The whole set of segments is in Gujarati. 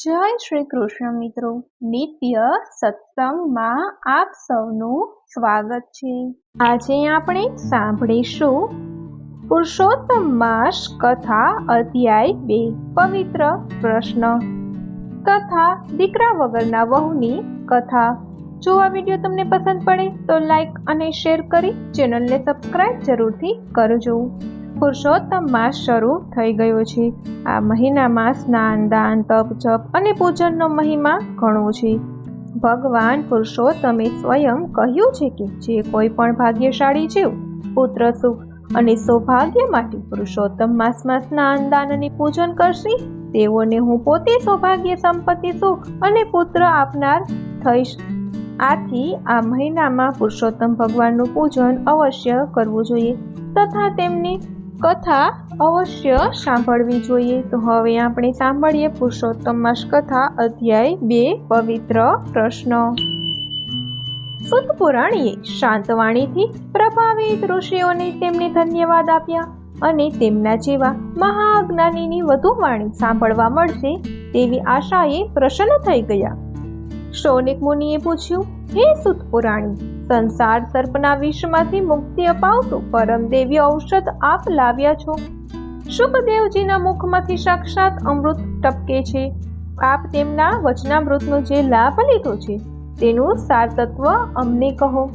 જય શ્રી કૃષ્ણ મિત્રો, નિત્ય સત્સંગમાં આપ સૌનું સ્વાગત છે। આજે આપણે સાંભળીશું પુરુષોત્તમ માસ કથા અધ્યાય 2 પવિત્ર પ્રશ્ન। કથા દીકરા વગરના વહુની કથા। જો આ વિડીયો તમને પસંદ પડે તો લાઈક અને શેર કરી ચેનલને સબસ્ક્રાઇબ જરૂરથી કરજો। પુરુષોત્તમ માસ શરૂ થઈ ગયો છે। આ મહિનામાં સ્નાન, દાન, તપ, જપ અને પૂજનનો મહિમા ઘણો છે। ભગવાન પુરુષોત્તમે સ્વયં કહ્યું છે કે જે કોઈ પણ ભાગ્યશાળી જીવ પુત્ર સુખ અને સૌભાગ્ય માટે પુરુષોત્તમ માસમાં સ્નાન, દાન અને પૂજન કરશે તેઓને હું પોતે સૌભાગ્ય, સંપત્તિ, સુખ અને પુત્ર આપનાર થઈશ। આથી આ મહિનામાં પુરુષોત્તમ ભગવાનનું પૂજન અવશ્ય કરવું જોઈએ તથા તેમની કથા અવશ્ય સાંભળવી જોઈએ। તો હવે આપણે સાંભળીએ પુરુષોત્તમ માસ કથા અધ્યાય 2 પવિત્ર પ્રશ્ન। સૂત પુરાણીએ શાંત વાણીથી પ્રભાવિત ઋષિઓને તેમને ધન્યવાદ આપ્યા અને તેમના જેવા મહાજ્ઞાનીની વધુ વાણી સાંભળવા મળશે તેવી આશાએ પ્રસન્ન થઈ ગયા। શૌનક મુનિએ પૂછ્યું, હે સૂત પુરાણી, સંસાર સર્પના વિષમાંથી મુક્તિ અપાવતું પરમ દેવી ઔષધ આપ લાવ્યા છો। શુકદેવજીના મુખમાંથી સાક્ષાત અમૃત ટપકે છે। આપ તેમના વચનામૃતનો જે લાભ લીધો છે તેનું સાર તત્વ અમને કહો।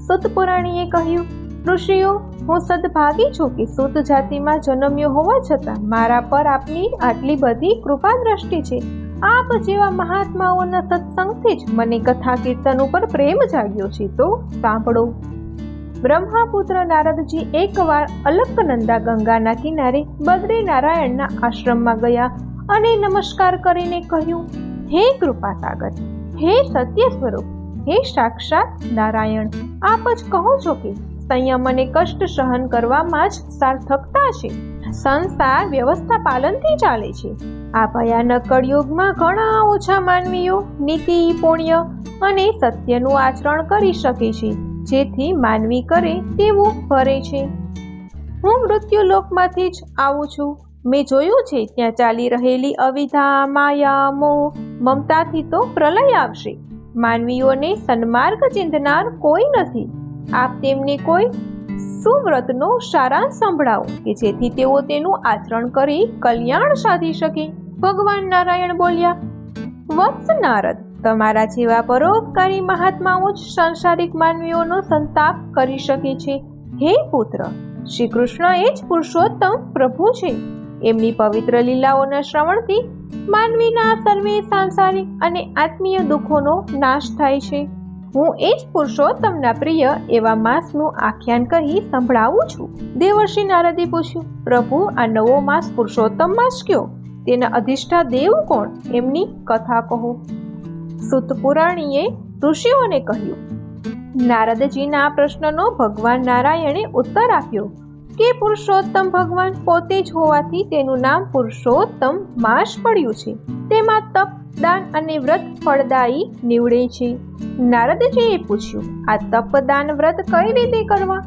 સૂત પુરાણીએ કહ્યું, ઋષિઓ, હું સદભાગી છું કે સૂત જાતિમાં જન્મ્યો હોવા છતાં મારા પર આપની આટલી બધી કૃપા દ્રષ્ટિ છે। આપ જેવા મહાત્માઓના સત્સંગથી જ મને કથા કીર્તન ઉપર પ્રેમ જાગ્યો છે। તો સાંભળો। બ્રહ્માપુત્ર નારદજી એકવાર અલકનંદા ગંગાના કિનારે બદ્રી નારાયણના આશ્રમમાં ગયા અને નમસ્કાર કરીને કહ્યું, હે કૃપાસાગર, હે સત્ય સ્વરૂપ, હે સાક્ષાત નારાયણ, આપ જ કહો છો કે સંયમ અને કષ્ટ સહન કરવામાં જ સાર્થકતા છે। સંસાર વ્યવસ્થા પાલનથી ચાલે છે। આ ભયાનક કળિયુગમાં ઘણા ઓછા માનવીઓ નીતિ, પુણ્ય અને સત્યનું આચરણ કરી શકે છે, જેથી માનવી કરે તેવું ભરે છે। હું મૃત્યુ લોકમાંથી જ આવું છું। મેં જોયું છે ત્યાં ચાલી રહેલી અવિદ્યા, માયા, મોહ, મમતાથી તો પ્રલય આવશે। માનવીઓને સન્માર્ગ ચિંતનાર કોઈ નથી। આપ તેમને કોઈ સુવ્રતનો સારાંશ સંભળાવો કે જેથી તેઓ તેનું આચરણ કરી કલ્યાણ સાધી શકે। ભગવાન નારાયણ બોલ્યા, વત્સ નારદ, તમારા જેવા પરોપકારી મહાત્માઓ જ સંસારિક માનવીઓનો સંતાપ કરી શકે છે। હે પુત્ર, શ્રી કૃષ્ણ એ જ પુરુષોત્તમ પ્રભુ છે। એમની પવિત્ર લીલાઓના શ્રવણથી માનવીના સર્વે સાંસારિક અને આત્મીય દુઃખોનો નાશ થાય છે। હું એ જ પુરુષોત્તમના પ્રિય એવા માસનું આખ્યાન કહી સંભળાવું છું। દેવર્ષિ નારદે પૂછ્યું, પ્રભુ, આ નવો માસ પુરુષોત્તમ માસ કયો? તેના અધિષ્ઠા દેવ કોણ? એમની કથા કહો। સૂત પુરાણીએ ઋષિઓને કહ્યું। નારદજીના આ પ્રશ્નનો ભગવાન નારાયણે ઉત્તર આપ્યો કે પુરુષોત્તમ ભગવાન પોતે જ હોવાથી તેનું નામ પુરુષોત્તમ માસ પડ્યું છે। તેમાં તપ, દાન અને વ્રત ફળદાયી નીવડે છે। નારદજીએ પૂછ્યું, આ તપ, દાન, વ્રત કઈ રીતે કરવા?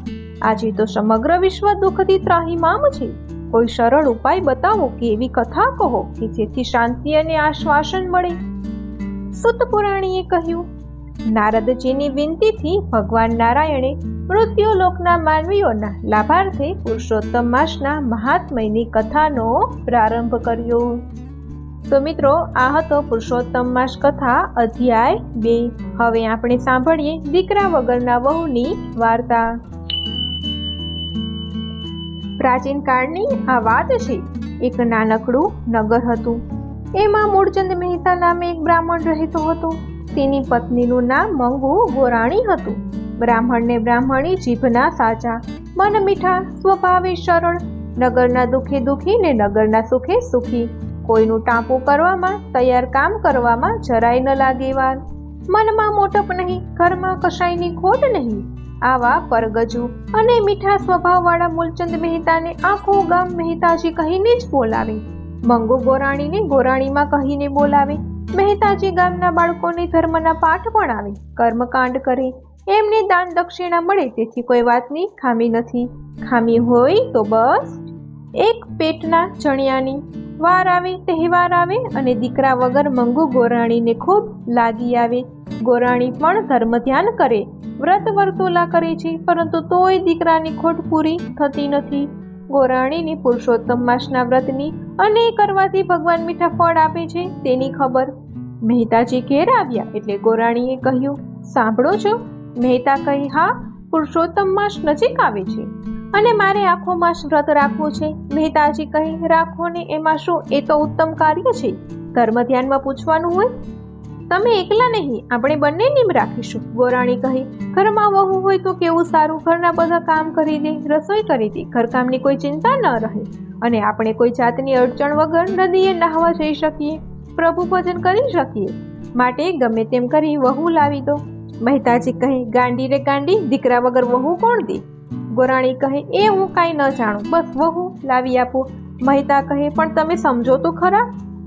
આજે તો સમગ્ર વિશ્વ દુઃખથી ત્રાહિમામ છે। કોઈ સરળ ઉપાય બતાવો કે એવી કથા કહો કે જેથી શાંતિ અને આશ્વાસન મળે। સૂત પુરાણીએ કહ્યું, નારદજીની વિનંતીથી ભગવાન નારાયણે મૃત્યુલોકના માનવીઓના લાભાર્થે પુરુષોત્તમ માસના મહાત્મયની કથાનો પ્રારંભ કર્યો। તો મિત્રો, આ હતો પુરુષોત્તમ માસ કથા અધ્યાય 2। હવે આપણે સાંભળીએ દીકરા વગરના વહુની વાર્તા। પ્રાચીન કાળની આ વાત છે। એક નાનકડું નગર હતું। એમાં મૂળચંદ મહેતા નામે એક બ્રાહ્મણ રહેતો હતો। તેની પત્નીનું નામ મંગુ ગોરાણી હતું। બ્રાહ્મણને બ્રાહ્મણી જીભના સાચા, મન મીઠા, સ્વભાવે સરળ, નગરના દુઃખે દુઃખી ને નગરના સુખે સુખી, કોઈનું ટાંપું કરવામાં, તૈયાર કામ કરવામાં જરાય ન લાગે વાર, મનમાં મોટપ નહીં, ઘરમાં કશાયની ખોટ નહીં। આવા પરગજુ અને મીઠા સ્વભાવવાળા મૂલચંદ મહેતાને આખું ગામ મહેતાજી કહીને જ બોલાવે। મંગુ ગોરાણીને ગોરાણીમાં કહીને બોલાવે। મહેતાજી ગામના બાળકોને ધર્મના પાઠ ભણાવે, કર્મકાંડ કરે, એમને દાન દક્ષિણા મળે તેથી કોઈ વાતની ખામી નથી। ખામી હોય તો બસ એક પેટના ચણિયાની। વાર આવે તહેવાર આવે અને દીકરા વગર મંગુ ગોરાણીને ખૂબ લાગી આવે. ગોરાણી પણ ધર્મ ધ્યાન કરે, વ્રત વર્તુલા કરે છે, પરંતુ તોય દીકરાની ખોટ પૂરી થતી નથી. ગોરાણીની પુરુષોત્તમ માસના વ્રતની અને કરવાથી ભગવાન મીઠા ફળ આપે છે તેની ખબર. મહેતાજી ઘેર આવ્યા એટલે ગોરાણીએ કહ્યું, સાંભળો છો? મહેતા કહી, હા, પુરુષોત્તમ માસ નજીક આવે છે અને મારે આખો માસ વ્રત રાખવું છે. મહેતાજી કહે, રાખો ને, એમાં શું, એ તો ઉત્તમ કાર્ય છે. ધર્મ ધ્યાનમાં પૂછવાનું હોય? તમે એકલા નહીં, આપણે બંને નિયમ રાખીશું. ગોરાણી કહી, ઘરમાં વહુ હોય તો કેવું સારું, ઘરના બધા કામ કરી દે, રસોઈ કરી દે, ઘરકામની કોઈ ચિંતા ન રહે અને આપણે કોઈ જાતની અડચણ વગર નદીએ નહાવા જઈ શકીએ, પ્રભુ ભજન કરી શકીએ. માટે ગમે તેમ કરી વહુ લાવી દો. મહેતાજી કહે, ગાંડી રે ગાંડી, દીકરા વગર વહુ કોણ દે? ગોરાણી કહે, એ હું કાંઈ ન જાણું, બસ વહુ લાવી આપો. મહેતા કહે, પણ તમે સમજો તો ખરા.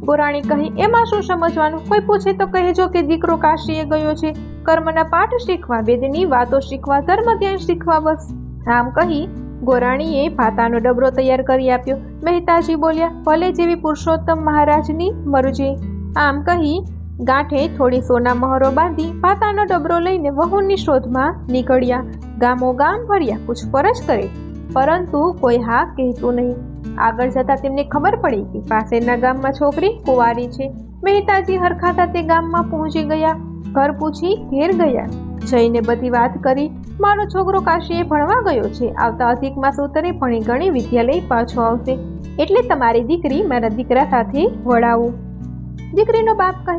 ગોરાણી કહે, એમાં શું સમજવાનું? કોઈ પૂછે તો કહેજો કે દીકરો કાશીએ ગયો છે કર્મના પાઠ શીખવા, વેદની વાતો શીખવા, ધર્મ ધ્યાન શીખવા, બસ. આમ કહી ગોરાણીએ ભાતાનો ડબરો તૈયાર કરી આપ્યો. મહેતાજી બોલ્યા, ભલે જેવી પુરુષોત્તમ મહારાજની મરજી. આમ કહી ગાંઠે થોડી સોના મહોરો બાંધી ભાતાનો ડબરો લઈને વહુની શોધમાં નીકળ્યા. ગામો ગામ ફર્યા, પૂછપરછ કરી, પરંતુ કોઈ હા કહેતું નહીં. આગળ જતા તેમને ખબર પડી કે પાસેના ગામમાં છોકરી કુંવારી છે. મહેતાજી હરખાતા તે ગામમાં પહોંચી ગયા. ઘર પૂછી ઘેર ગયા. જઈને બધી વાત કરી. મારો છોકરો કાશીએ ભણવા ગયો છે, આવતા અધિક માસ ઉતરે ભણી ગણી વિદ્યા લઈ પાછો આવશે, એટલે તમારી દીકરી મારા દીકરા સાથે વળાવું. દીકરીનો બાપ કહે,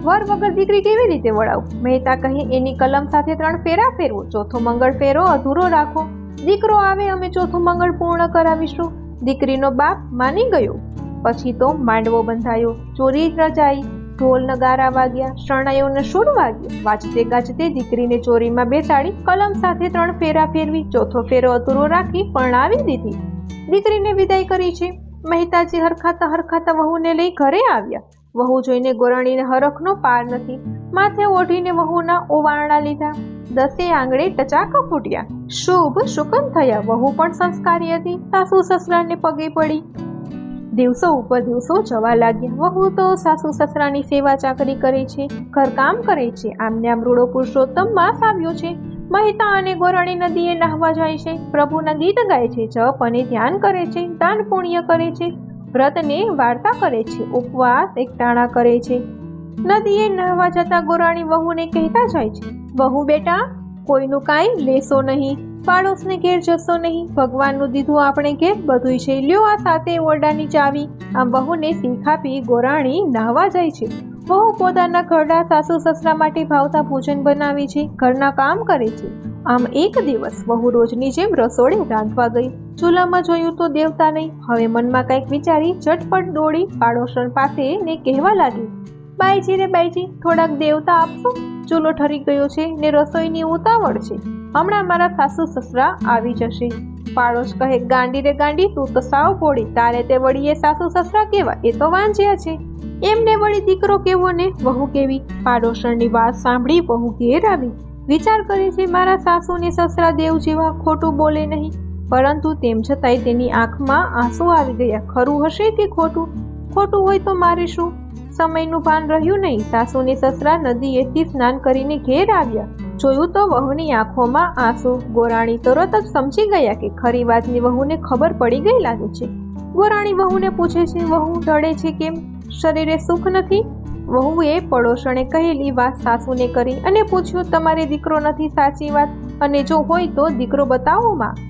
વર વગર દીકરી કેવી રીતે વળાવું? મહેતા કહે, એની કલમ સાથે 3 ફેરા ફેરવો, ચોથો મંગળ ફેરો અધૂરો રાખો, દીકરો આવે અમે ચોથું મંગળ પૂર્ણ કરાવીશું. દીકરીનો બાપ માની ગયો. પછી તો માંડવો બંધાયો, ચોરી રચાઈ, ઢોલ નગારા વાગ્યા, શરણાઈઓને સૂર વાગ્યો. વાજતે ગાજતે દીકરીને ચોરીમાં બેસાડી કલમ સાથે 3 ફેરા ફેરવી, ચોથો ફેરો અધૂરો રાખી પરણાવી દીધી. દીકરીને વિદાય કરી છે. મહેતાજી હરખાતા હરખાતા વહુને લઈ ઘરે આવ્યા. વહુ જોઈને ગોરાણીને હરખનો પાર નથી. માથે ઓઢીને વહુના ઓવારણા લીધા. 10 આંગળે ટચાકા ફૂટ્યા. શુભ શુકન થયા. વહુ પણ સંસ્કારી હતી. સાસુ સસરાને પગે પડી. દિવસો ઉપર દિવસો જવા લાગ્યા. વહુ તો સાસુ સસરાની સેવા ચાકરી કરે છે, ઘરકામ કરે છે. આમને આમ રૂડો પુરુષોત્તમ માસ આવ્યો છે. મહેતા અને ગોરાણી નદીએ નહાવા જાય છે, પ્રભુના ગીત ગાય છે, જપ અને ધ્યાન કરે છે, દાન પુણ્ય કરે છે, વ્રતને વાર્તા કરે છે, ઉપવાસ એકટાણા કરે છે. નદીએ નહાવા જતા ગોરાણી વહુને કહેતા જાય છે, વહુ બેટા, કોઈનું કાંઈ લેશો નહીં, પાડોશને ઘેર જશો નહીં, ભગવાનનું દીધું આપણે ઘેર બધું છે, લ્યો આ સાથે ઓરડાની ચાવી. આમ વહુને શીખ આપી ગોરાણી નહાવા જાય છે. વહુ પોતાના ઘરડા સાસુ સસરા માટે ભાવતા ભોજન બનાવે છે, ઘરના કામ કરે છે. આમ એક દિવસ વહુ રોજની જેમ રસોડે રાંધવા ગઈ. ચૂલામાં જોયું તો દેવતા નહીં. હવે મનમાં કંઈક વિચારી ઝટપટ દોડી પાડોશન પાસે ને કહેવા લાગી, બાઈજી રે બાઈજી, થોડાક દેવતા આપશો? ચૂલો ઠરી ગયો છે ને રસોઈની ઉતાવળ છે, હમણાં મારા સાસુ સસરા આવી જશે. પાડોશ કહે, ગાંડી રે ગાંડી, તું તો સાવ ભોળી, તારે તે વળીએ સાસુ સસરા કેવા, એ તો વાંજ્યા છે, એમને વળી દીકરો કેવો ને વહુ કેવી. પાડોશણની વાત સાંભળી વહુ ઘેર આવી. વિચાર કરે છે, મારા સાસુ ને સસરા દેવ જેવા, ખોટું બોલે નહીં. પરંતુ તેમ છતાંય તેની આંખમાં આંસુ આવી ગયા. ખરું હશે કે ખોટું? ખોટું હોય તો મારે શું? સમયનું ભાન રહ્યું નહીં. સાસુ ને સસરા નદીએથી સ્નાન કરીને ઘેર આવ્યા. જોયું તો વહુની આંખોમાં આંસુ. ગોરાણી તરત જ સમજી ગયા કે ખરી વાતની વહુને ખબર પડી ગઈ લાગે છે. ગોરાણી વહુને પૂછે છે, વહુ રડે છે કેમ? શરીરે સુખ નથી? વહુએ પડોશણે કહેલી વાત સાસુને કરી અને પૂછ્યું, તમારે દીકરો નથી સાચી વાત? અને જો હોય તો દીકરો બતાવો માં.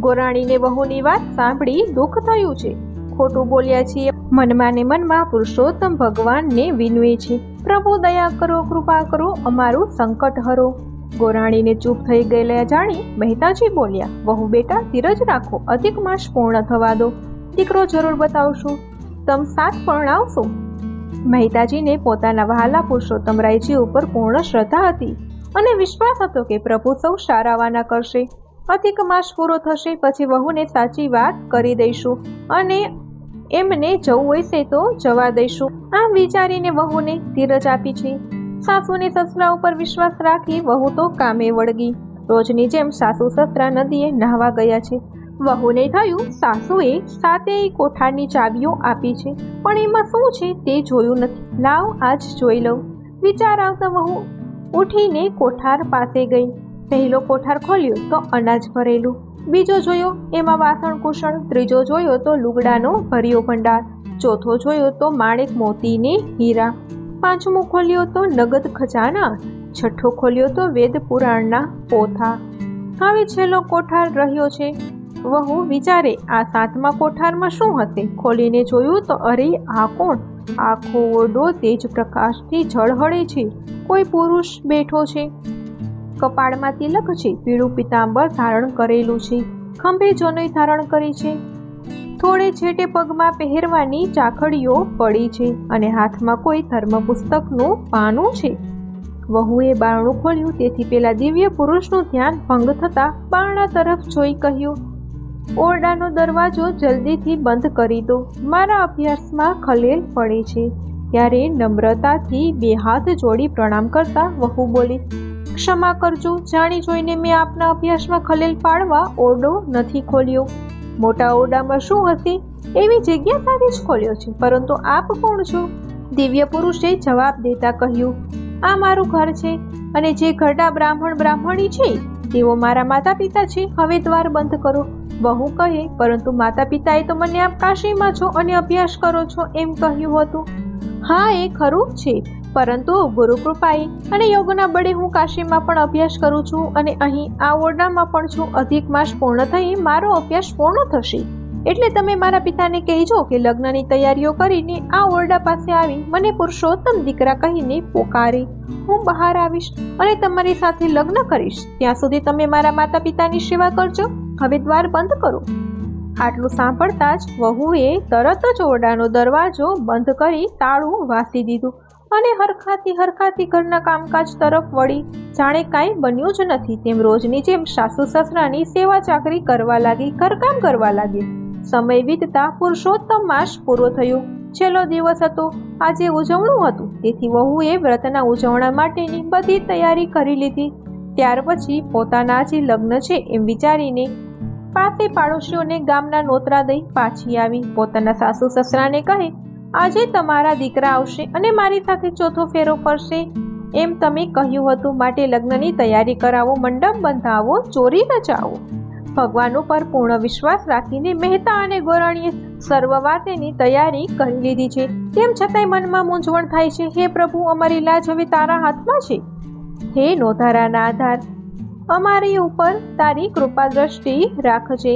ગોરાણીને વહુની વાત સાંભળી દુઃખ થયું છે. ખોટું બોલ્યા છીએ. મનમાં ને મનમાં પુરુષોત્તમ ભગવાનને વિનવે છે, પ્રભુ દયા કરો, કૃપા કરો, અમારું સંકટ હરો. ગોરાણીને ચૂપ થઈ ગયેલા જાણી મહેતાજી બોલ્યા, વહુ બેટા, ધીરજ રાખો, અધિક માસ પૂર્ણ થવા દો, દીકરો જરૂર બતાવશું, તમ સાથ પરણાવશો. મહેતાજીને પોતાના વહાલા પુરુષોત્તમ રાયજી ઉપર પૂર્ણ શ્રદ્ધા હતી અને વિશ્વાસ હતો કે પ્રભુ સૌ સારાવાના કરશે. અધિક માસ પૂરો થશે પછી વહુને સાચી વાત કરી દઈશું અને એમને જવું હશે તો જવા દઈશું. આમ વિચારીને વહુને ધીરજ આપી છે. સાસુને સસરા ઉપર વિશ્વાસ રાખી વહુ તો કામે વળગી. રોજની જેમ સાસુ સસરા નદીએ નહાવા ગયા છે. વહુને થયું સાસુએ 7 કોઠારની ચાવીઓ આપી છે, પણ એમાં શું છે તે જોયું નથી. લાવ આજ જોઈ લઉં. વિચાર આવતા વહુ ઉઠીને કોઠાર પાસે ગઈ. પહેલો કોઠાર ખોલ્યો તો અનાજ ભરેલું, બીજો જોયો એમાં વાસણ કુસણ, ત્રીજો જોયો તો લુગડાનો ભર્યો ભંડાર, ચોથો જોયો તો માણેક મોતીને હીરા, પાંચમો ખોલ્યો તો નગદ ખજાના, છઠ્ઠો ખોલ્યો તો વેદ પુરાણના પોથા. હવે છેલ્લો કોઠાર રહ્યો છે. વહુ વિચારે આ 7મા કોઠારમાં શું હશે. ખોલીને જોયું તો અરે આ કોણ? આખો ઓરડો તેજ પ્રકાશથી ઝળહળે છે. કોઈ પુરુષ બેઠો છે. કપાળમાં તિલક છે, પીળું પીતાંબર ધારણ કરેલું છે, ખંભે જોનઈ ધારણ કરી છે, થોડે છેટે પગમાં પહેરવાની ચાકડીઓ પડી છે અને હાથમાં કોઈ ધર્મ પુસ્તકનું પાનું છે. વહુએ બારણું ખોલ્યું તેથી પેલા દિવ્ય પુરુષનું ધ્યાન ભંગ થતા બારણા તરફ જોઈ કહ્યું, ઓરડાનો દરવાજો જલ્દીથી બંધ કરી દો, મારા અભ્યાસમાં ખલેલ પડે છે. ત્યારે નમ્રતાથી 2 હાથ જોડી પ્રણામ કરતા વહુ બોલી, ક્ષમા કરજો, જાણી જોઈને મેં આપના અભ્યાસમાં ખલેલ પાડવા ઓરડો નથી ખોલ્યો. મોટા ઓરડામાં શું હશે એવી જગ્યા સાથે જ ખોલ્યો છે. પરંતુ આપ કોણ છો? દિવ્ય પુરુષે જવાબ દેતા કહ્યું, આ મારું ઘર છે અને જે ઘરડા બ્રાહ્મણી છે તેઓ મારા માતા પિતા છે. હવે દ્વાર બંધ કરો. વહુ કહે, પરંતુ માતા પિતાએ તો મને આપ કાશીમાં છો અને અભ્યાસ કરો છો એમ કહ્યું હતું. હા, એ ખરું છે, પરંતુ ગુરુ કૃપાએ અને યોગના બળે હું કાશીમાં પણ અભ્યાસ કરું છું અને અહીં આ ઓરડામાં પણ છું. અધિક માસ પૂર્ણ થઈ મારો અભ્યાસ પૂર્ણ થશે એટલે તમે મારા પિતાને કહેજો કે લગ્નની તૈયારીઓ કરીને આ ઓરડા પાસે આવી મને પુરુષોત્તમ દીકરા કહીને પોકારે. હું બહાર આવીશ અને તમારી સાથે લગ્ન કરીશ. ત્યાં સુધી તમે મારા માતા પિતાની સેવા કરજો. હવે દ્વાર બંધ કરો. આટલું સાંભળતા જ વહુએ તરત જ ઓરડાનો દરવાજો બંધ કરી તાળું વાસી દીધું અને હરખાતી ઘરના કામકાજ તરફ વળી. જાણે કાંઈ બન્યું જ નથી તેમ રોજની જેમ સાસુ સસરાની સેવા ચાકરી કરવા લાગી, ઘરકામ કરવા લાગી. સમય વીતતા પુરુષોત્તમ માસ પૂરો થયો. છેલ્લો દિવસ હતો. આજે ઉજવણું હતું તેથી વહુએ વ્રતના ઉજવણા માટેની બધી તૈયારી કરી લીધી. ત્યાર પછી પોતાના જે લગ્ન છે એમ વિચારીને પાસે પાડોશીઓને ગામના નોતરા દઈ પાછી આવી. પોતાના સાસુ સસરાને કહે, આજે તમારા દીકરા આવશે અને મારી સાથે ચોથો ફેરો કરશે એમ તમે કહ્યું હતું, માટે લગ્નની તૈયારી કરાવો, મંડપ બંધાવો, ચોરી રચાવો. ભગવાન ઉપર પૂર્ણ વિશ્વાસ રાખીને મહેતા અને ગોરાણીએ સર્વ વાતેની તૈયારી કરી લીધી છે. તેમ છતાંય મનમાં મૂંઝવણ થાય છે. હે પ્રભુ, અમારી લાજ હવે તારા હાથમાં છે. હે નોધારાના આધાર, અમારી ઉપર તારી કૃપા દ્રષ્ટિ રાખજે.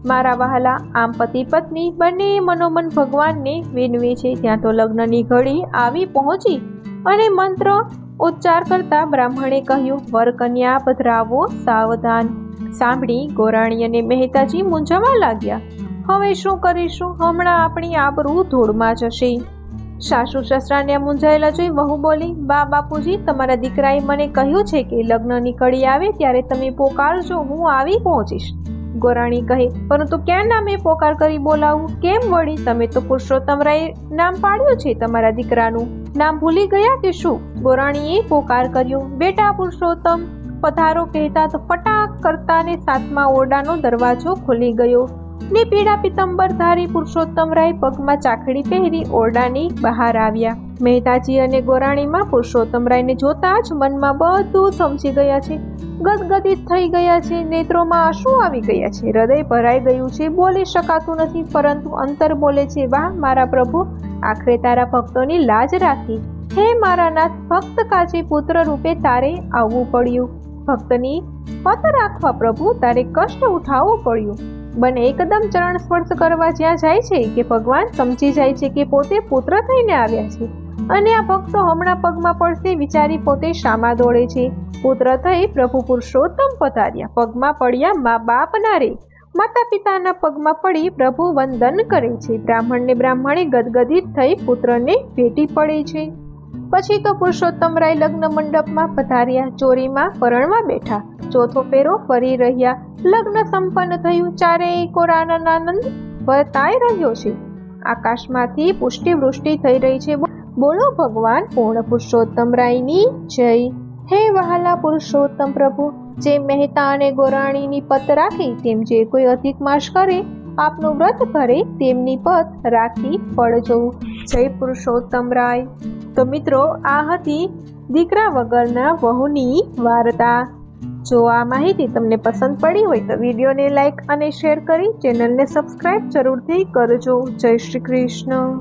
મારા વહાલા, આમ પતિ પત્ની બંને મનોમન ભગવાનને વિનવે છે. ત્યાં તો લગ્નની ઘડી આવી પહોંચી અને મંત્ર ઉચ્ચાર કરતા બ્રાહ્મણે કહ્યું, વર કન્યા પધરાવો સાવધાન. સાંભળી ગોરાણી અને મહેતાજી મૂંઝાવા લાગ્યા. હવે શું કરીશું? હમણાં આપણી આબરૂ ધૂળમાં જશે. સાસુ સસરાને મૂંઝાયેલા જોઈ વહુ બોલી, બા બાપુજી, તમારા દીકરાએ મને કહ્યું છે કે લગ્નની કડી આવે ત્યારે તમે પોકારજો, હું આવી પહોંચીશ. ગોરાણી કહે, પરંતુ ક્યાં નામે પોકાર કરી બોલાવું? કેમ વળી? તમે તો પુરુષોત્તમરાય નામ પાડ્યું છે. તમારા દીકરાનું નામ ભૂલી ગયા કે શું? ગોરાણીએ પોકાર કર્યો, બેટા પુરુષોત્તમ પધારો કહેતા તો ફટાક કરતા ને 7મા ઓરડાનો દરવાજો ખુલી ગયો ને પીળા પિત્તંબર ધારી પુરુષોત્તમરાય પગમાં ચાકડી પહેરી ઓરડાની બહાર આવ્યા. મહેતાજી અને ગોરાણીમાં પુરુષોત્તમરાયને જોતા જ મનમાં બધું સમજી ગયા છે. ગદગદિત થઈ ગયા છે. નેત્રોમાં આંસુ આવી ગયા છે. હૃદય ભરાઈ ગયું છે. બોલી શકાતું નથી, પરંતુ અંતર બોલે છે, વાહ મારા પ્રભુ, આખરે તારા ભક્તોની લાજ રાખી. હે મારા નાથ, ભક્ત કાજે પુત્ર રૂપે તારે આવવું પડ્યું. ભક્તની પત રાખવા પ્રભુ તારે કષ્ટ ઉઠાવવું પડ્યું. બને એકદમ ચરણ સ્પર્શ કરવા જ્યાં જાય છે કે ભગવાન સમજી જાય છે કે પોતે પુત્ર થઈને આવ્યા છે અને આ ભક્તો હમણાં પગમાં પડશે વિચારી પોતે શામા દોડે છે. પુત્ર થઈ પ્રભુ પુરુષોત્તમ પધાર્યા. પગમાં પડ્યા મા બાપના રે. માતા પિતાના પગમાં પડી પ્રભુ વંદન કરે છે. બ્રાહ્મણને બ્રાહ્મણી ગદગદિત થઈ પુત્રને ભેટી પડે છે. પછી તો પુરુષોત્તમરાય લગ્ન મંડપમાં પધાર્યા. ચોરીમાં પરણવા બેઠા. ચોથો ફેરો ફરી રહ્યા. લગ્ન સંપન્ન થયું. ચારેય કોરાના આનંદ વર્તાઈ રહ્યો છે. આકાશમાંથી પુષ્ટિવૃષ્ટિ થઈ રહી છે. બોલો ભગવાન પૂર્ણ પુરુષોત્તમરાયની જય. હે વહાલા પુરુષોત્તમ પ્રભુ, જેમ મહેતા અને ગોરાણીની પત રાખી તેમ જે કોઈ અધિક માસ કરે આપનું વ્રત કરે તેમની પત રાખી પડજો. જય પુરુષોત્તમ રાય. તો મિત્રો, આ હતી દીકરા વગરના વહુની વાર્તા. જો આ માહિતી તમને પસંદ પડી હોય તો વિડીયોને લાઈક અને શેર કરી ચેનલને સબસ્ક્રાઈબ જરૂરથી કરજો. જય શ્રી કૃષ્ણ.